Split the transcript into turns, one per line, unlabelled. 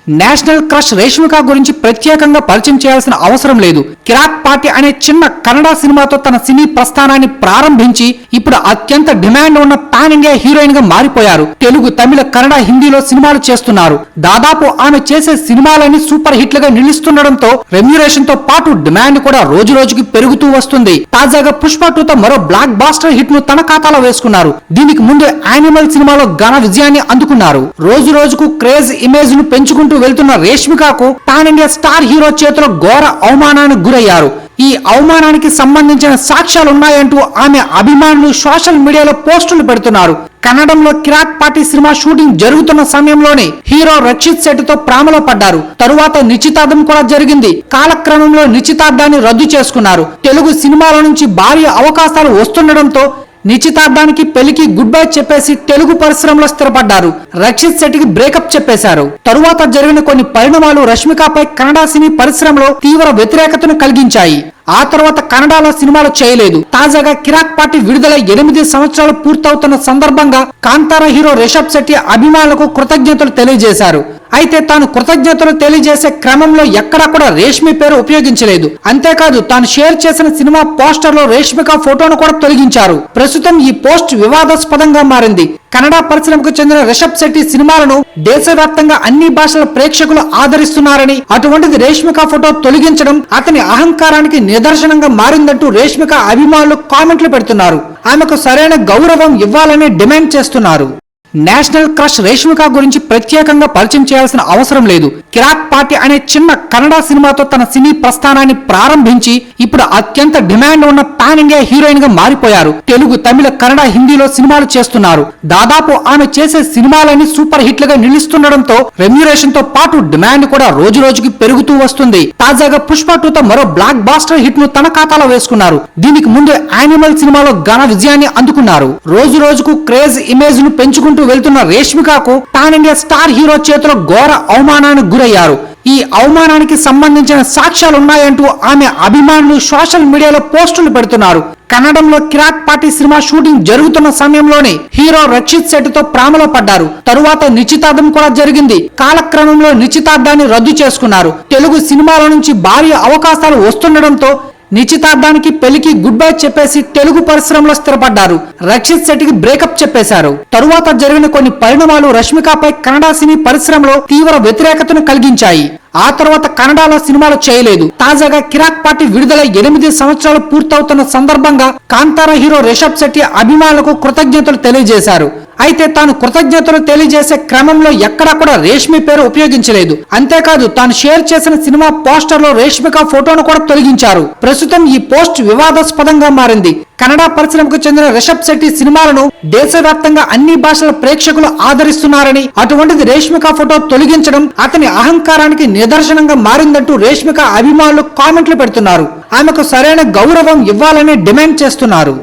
National crush Reshmika గురించి ప్రత్యేకంగా పరిచయం చేయాల్సిన అవసరం లేదు. కిరాక్ పార్టీ అనే చిన్న కన్నడ సినిమాతో తన సినీ ప్రస్థానాన్ని ప్రారంభించి ఇప్పుడు అత్యంత డిమాండ్ ఉన్న పాన్ ఇండియా హీరోయిన్ గా మారిపోయారు. తెలుగు, తమిళ, కన్నడ, హిందీలో సినిమాలు చేస్తున్నారు. దాదాపు ఆమె చేసే సినిమాలన్నీ సూపర్ హిట్లుగా నిలుస్తుండటంతో రెమ్యురేషన్ తో పాటు డిమాండ్ కూడా రోజు రోజుకి పెరుగుతూ వస్తుంది. తాజాగా పుష్ప 2 తో మరో బ్లాక్ బాస్టర్ హిట్ ను తన ఖాతాలో వేసుకున్నారు. దీనికి ముందు యానిమల్ సినిమాలో ఘన విజయాన్ని అందుకున్నారు. రోజు రోజుకు క్రేజ్ ఇమేజ్ ను పెంచుకుంటూ వెళ్తున్న రేష్మికకు పాన్ ఇండియా స్టార్ హీరో చేతిలో ఘోర అవమానానికి గురయ్యారు. ఈ అవమానానికి సంబంధించిన సాక్ష్యాలున్నాయంటూ ఆమె అభిమానులు సోషల్ మీడియాలో పోస్టులు పెడుతున్నారు. కన్నడంలో కిరాక్ పార్టీ సినిమా షూటింగ్ జరుగుతున్న సమయంలోనే హీరో రక్షిత్ శెట్టితో ప్రేమలో పడ్డారు. తరువాత నిశ్చితార్థం కూడా జరిగింది. కాలక్రమంలో నిశ్చితార్థాన్ని రద్దు చేసుకున్నారు. తెలుగు సినిమాల నుంచి భారీ అవకాశాలు వస్తుండటంతో నిశ్చితార్థానికి పెళ్లికి గుడ్ బై చెప్పేసి తెలుగు పరిశ్రమలో స్థిరపడ్డారు. రక్షిత్ శెట్టికి బ్రేకప్ చెప్పేశారు. తరువాత జరిగిన కొన్ని పరిణామాలు రష్మికపై కన్నడ సినీ పరిశ్రమలో తీవ్ర వ్యతిరేకతను కలిగించాయి. ఆ తర్వాత కన్నడలో సినిమాలు చేయలేదు. తాజాగా కిరాక్ పార్టీ విడుదల 8 సంవత్సరాలు పూర్తవుతున్న సందర్భంగా కాంతారా హీరో రిషబ్ శెట్టి అభిమానులకు కృతజ్ఞతలు తెలియజేశారు. అయితే తాను కృతజ్ఞతలు తెలియజేసే క్రమంలో ఎక్కడా కూడా రేష్మి పేరు ఉపయోగించలేదు. అంతేకాదు తాను షేర్ చేసిన సినిమా పోస్టర్ లో రేష్మిక ఫోటోను కూడా తొలగించారు. ప్రస్తుతం ఈ పోస్ట్ వివాదాస్పదంగా మారింది. కన్నడ పరిశ్రమకు చెందిన రిషబ్ శెట్టి సినిమాలను దేశవ్యాప్తంగా అన్ని భాషల ప్రేక్షకులు ఆదరిస్తున్నారని, అటువంటిది రేష్మిక ఫోటో తొలగించడం అతని అహంకారానికి నిదర్శనంగా మారిందంటూ రేష్మిక అభిమానులు కామెంట్లు పెడుతున్నారు. ఆమెకు సరైన గౌరవం ఇవ్వాలని డిమాండ్ చేస్తున్నారు. నేషనల్ క్రష్ రేష్మిక గురించి ప్రత్యేకంగా పరిచయం చేయాల్సిన అవసరం లేదు. కిరాక్ పార్టీ అనే చిన్న కన్నడ సినిమాతో తన సినీ ప్రస్థానాన్ని ప్రారంభించి ఇప్పుడు అత్యంత డిమాండ్ ఉన్న పాన్ ఇండియా హీరోయిన్ గా మారిపోయారు. తెలుగు, తమిళ, కన్నడ, హిందీలో సినిమాలు చేస్తున్నారు. దాదాపు ఆమె చేసే సినిమాలన్నీ సూపర్ హిట్లుగా నిలుస్తుండటంతో రెమ్యురేషన్ తో పాటు డిమాండ్ కూడా రోజు రోజుకి పెరుగుతూ వస్తుంది. తాజాగా పుష్ప 2 తో మరో బ్లాక్ బాస్టర్ హిట్ ను తన ఖాతాలో వేసుకున్నారు. దీనికి ముందు యానిమల్ సినిమాలో ఘన విజయాన్ని అందుకున్నారు. రోజు రోజుకు క్రేజ్ ఇమేజ్ ను పెంచుకుంటూ వెళ్తున్న రేష్మికకు పాన్ ఇండియా స్టార్ హీరో చేతిలో ఘోర అవమానానికి గురయ్యారు. ఈ అవమానానికి సంబంధించిన సాక్ష్యాలున్నాయంటూ ఆమె అభిమానులు సోషల్ మీడియాలో పోస్టులు పెడుతున్నారు. కన్నడంలో కిరాక్ పార్టీ సినిమా షూటింగ్ జరుగుతున్న సమయంలోనే హీరో రక్షిత్ శెట్టితో ప్రేమలో పడ్డారు. తరువాత నిశ్చితార్థం కూడా జరిగింది. కాలక్రమంలో నిశ్చితార్థాన్ని రద్దు చేసుకున్నారు. తెలుగు సినిమాల నుంచి భారీ అవకాశాలు వస్తుండటంతో నిశ్చితార్థానికి పెళ్లికి గుడ్ బై చెప్పేసి తెలుగు పరిశ్రమలో స్థిరపడ్డారు. రక్షిత్ శెట్టికి బ్రేకప్ చెప్పేశారు. తరువాత జరిగిన కొన్ని పరిణామాలు రష్మికపై కన్నడ సినీ పరిశ్రమలో తీవ్ర వ్యతిరేకతను కలిగించాయి. ఆ తర్వాత కన్నడలో సినిమాలు చేయలేదు. తాజాగా కిరాక్ పార్టీ విడుదల 8 సంవత్సరాలు పూర్తవుతున్న సందర్భంగా కాంతారా హీరో రిషబ్ శెట్టి అభిమానులకు కృతజ్ఞతలు తెలియజేశారు. అయితే తాను కృతజ్ఞతలు తెలియజేసే క్రమంలో ఎక్కడా కూడా రేష్మి పేరు ఉపయోగించలేదు. అంతేకాదు తాను షేర్ చేసిన సినిమా పోస్టర్ లో రేష్మిక ఫోటోను కూడా తొలగించారు. ప్రస్తుతం ఈ పోస్ట్ వివాదాస్పదంగా మారింది. కన్నడ పరిశ్రమకు చెందిన రిషబ్ శెట్టి సినిమాలను దేశవ్యాప్తంగా అన్ని భాషల ప్రేక్షకులు ఆదరిస్తున్నారని, అటువంటిది రేష్మిక ఫోటో తొలగించడం అతని అహంకారానికి నిదర్శనంగా మారిందంటూ రేష్మిక అభిమానులు కామెంట్లు పెడుతున్నారు. ఆమెకు సరైన గౌరవం ఇవ్వాలని డిమాండ్ చేస్తున్నారు.